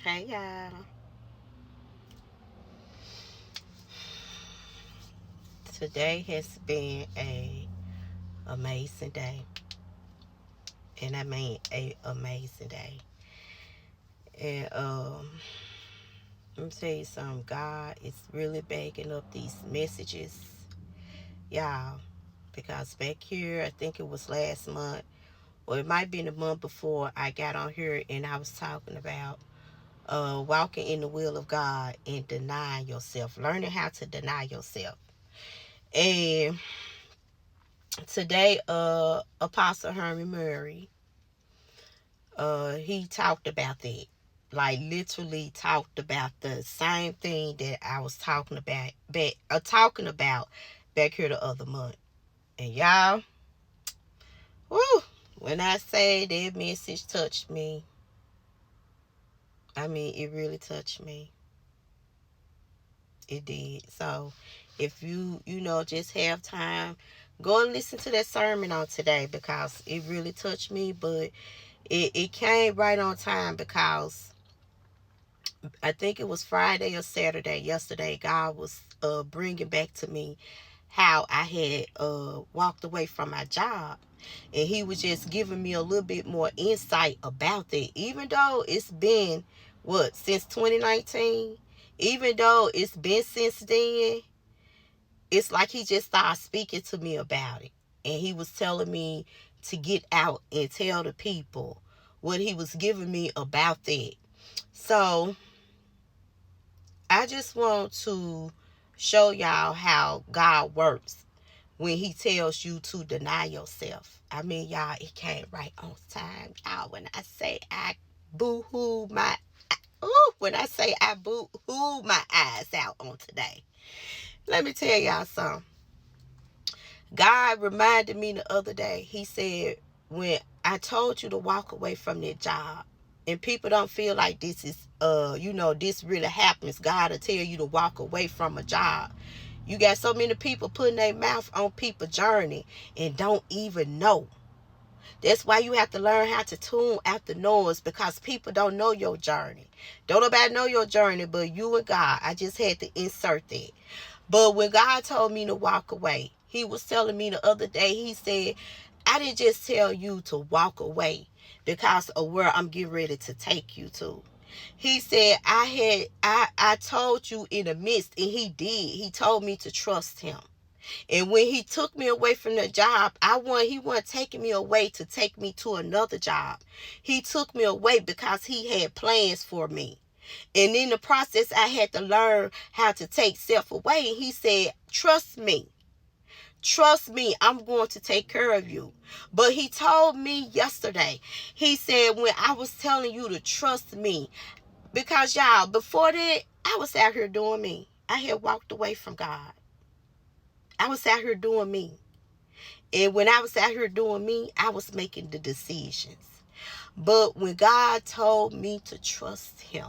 Hey y'all. Today has been a amazing day. And I mean a amazing day. And let me tell you something. God is really backing up these messages, y'all. Because back here, I think it was last month, or it might be the month before, I got on here and I was talking about walking in the will of God and denying yourself, learning how to deny yourself. And today, Apostle Henry Murray, he talked about that. Like literally talked about the same thing that I was talking about back here the other month. And y'all, whoo, when I say that message touched me, I mean it really touched me. It did. So if you just have time, go and listen to that sermon on today because it really touched me. But it came right on time because I think it was Friday or Saturday yesterday. God was bringing back to me how I had walked away from my job, and He was just giving me a little bit more insight about that. Even though it's been since 2019, even though it's been since then, it's like He just started speaking to me about it, and He was telling me to get out and tell the people what He was giving me about that. So I just want to show y'all how God works when He tells you to deny yourself. I mean, y'all, it came right on time. Y'all, when I say I boo-hoo my, when I say I boo-hoo my eyes out on today. Let me tell y'all something. God reminded me the other day. He said, when I told you to walk away from that job, and people don't feel like this is this really happens, God will tell you to walk away from a job. You got so many people putting their mouth on people's journey and don't even know. That's why you have to learn how to tune out the noise, because people don't know your journey. Don't nobody know your journey but you and God. I just had to insert that. But when God told me to walk away, He was telling me the other day, He said, I didn't just tell you to walk away because of where I'm getting ready to take you to. He said, I told you in the midst, and He did. He told me to trust Him. And when He took me away from the job, He wasn't taking me away to take me to another job. He took me away because He had plans for me. And in the process, I had to learn how to take self away. He said, trust me. Trust me, I'm going to take care of you. But He told me yesterday, He said, when I was telling you to trust me, because y'all, before that, I was out here doing me. I had walked away from God. I was out here doing me. And when I was out here doing me, I was making the decisions. But when God told me to trust Him,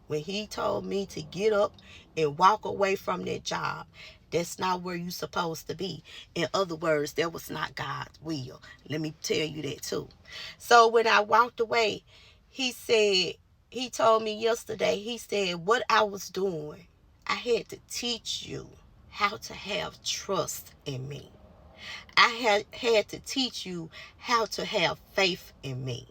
when He told me to get up and walk away from that job, that's not where you're supposed to be. In other words, that was not God's will. Let me tell you that too. So when I walked away, He told me yesterday, He said, what I was doing, I had to teach you how to have trust in me. I had to teach you how to have faith in me.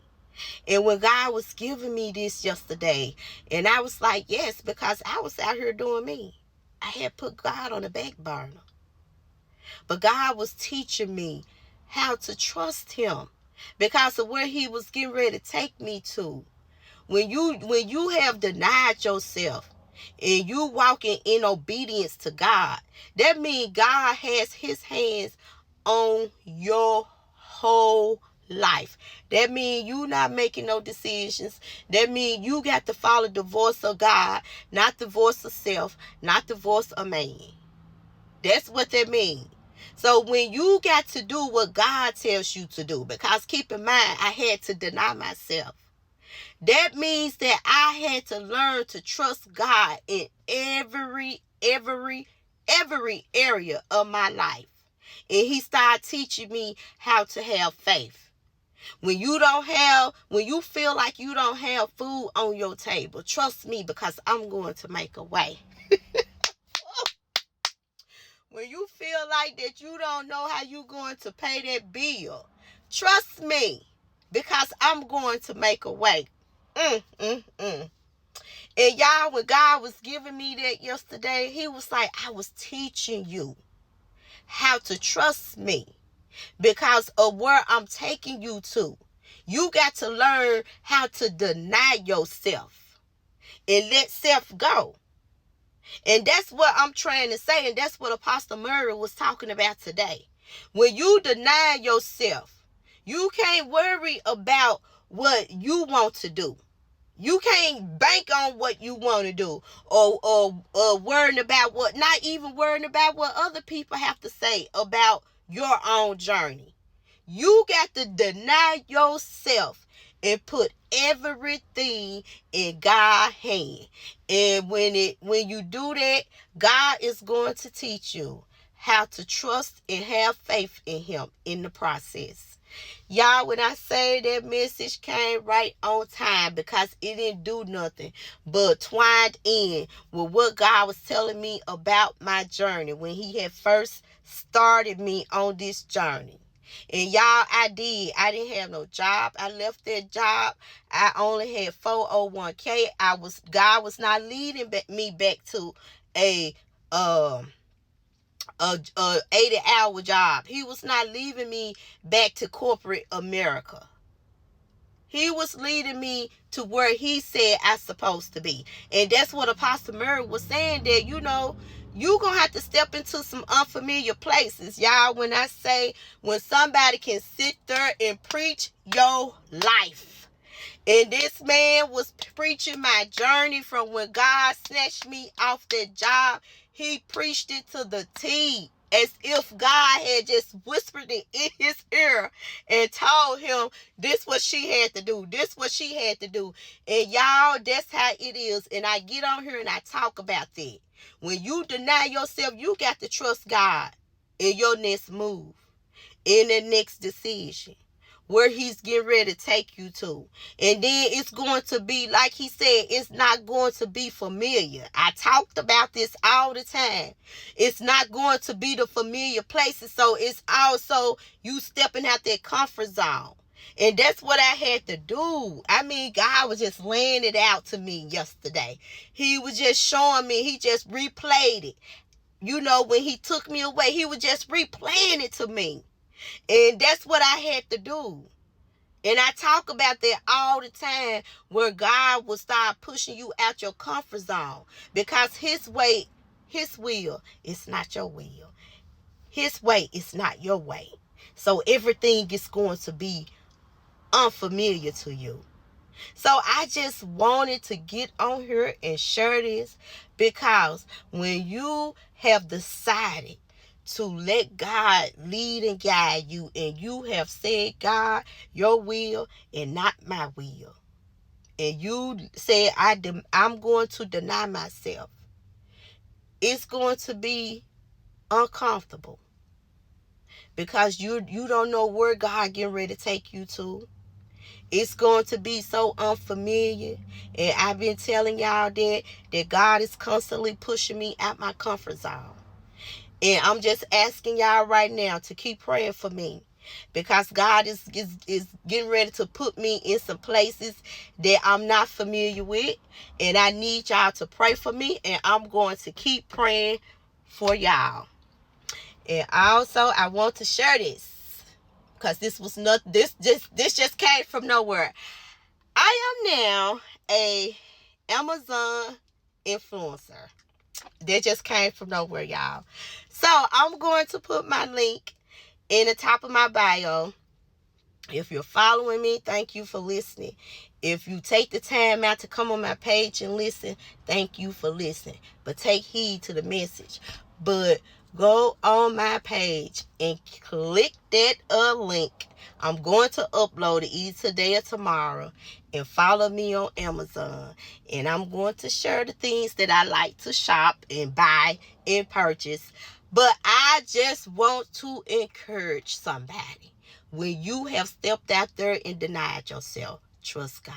And when God was giving me this yesterday, and I was like, yes, because I was out here doing me. I had put God on the back burner. But God was teaching me how to trust Him because of where He was getting ready to take me to. When you have denied yourself and you walking in obedience to God, that means God has His hands on your whole life. That means you not making no decisions. That means you got to follow the voice of God, not the voice of self, not the voice of man. That's what that means. So when you got to do what God tells you to do, because keep in mind, I had to deny myself. That means that I had to learn to trust God in every area of my life. And He started teaching me how to have faith. When you feel like you don't have food on your table, trust me, because I'm going to make a way. When you feel like that you don't know how you're going to pay that bill, trust me, because I'm going to make a way. And y'all, when God was giving me that yesterday, he was like, I was teaching you how to trust me because of where I'm taking you to. You got to learn how to deny yourself and let self go. And that's what I'm trying to say. And that's what Apostle Murray was talking about today. When you deny yourself, you can't worry about what you want to do. You can't bank on what you want to do or worrying about not even worrying about what other people have to say about your own journey. You got to deny yourself and put everything in God's hand. And when you do that, God is going to teach you how to trust and have faith in him in the process. Y'all, when I say that message came right on time because it didn't do nothing but twined in with what God was telling me about my journey when he had first started me on this journey. And y'all, I didn't have no job. I left that job. I only had 401k. God was not leading me back to a 80-hour job. He was not leaving me back to corporate America. He was leading me to where he said I supposed to be. And that's what Apostle Murray was saying, that, you're going to have to step into some unfamiliar places. Y'all, when I say when somebody can sit there and preach your life. And this man was preaching my journey from when God snatched me off that job. He preached it to the T, as if God had just whispered it in his ear and told him this what she had to do. This what she had to do. And y'all, that's how it is. And I get on here and I talk about that. When you deny yourself, you got to trust God in your next move, in the next decision, where he's getting ready to take you to. And then it's going to be, like he said, it's not going to be familiar. I talked about this all the time. It's not going to be the familiar places. So it's also you stepping out that comfort zone. And that's what I had to do. I mean, God was just laying it out to me yesterday. He was just showing me. He just replayed it. When he took me away, he was just replaying it to me. And that's what I had to do. And I talk about that all the time, where God will start pushing you out your comfort zone. Because his way, his will is not your will. His way is not your way. So everything is going to be unfamiliar to you. So I just wanted to get on here and share this, because when you have decided to let God lead and guide you, and you have said, God, your will and not my will, and you said, I'm going to deny myself, it's going to be uncomfortable, because you don't know where God getting ready to take you to. It's going to be so unfamiliar. And I've been telling y'all that God is constantly pushing me out my comfort zone. And I'm just asking y'all right now to keep praying for me, because God is getting ready to put me in some places that I'm not familiar with. And I need y'all to pray for me. And I'm going to keep praying for y'all. And also, I want to share this, because this just came from nowhere. I am now a Amazon influencer. That just came from nowhere, y'all. So I'm going to put my link in the top of my bio. If you're following me, thank you for listening. If you take the time out to come on my page and listen, thank you for listening. But take heed to the message. But go on my page and click that link. I'm going to upload it either today or tomorrow. And follow me on Amazon. And I'm going to share the things that I like to shop and buy and purchase. But I just want to encourage somebody. When you have stepped out there and denied yourself, trust God.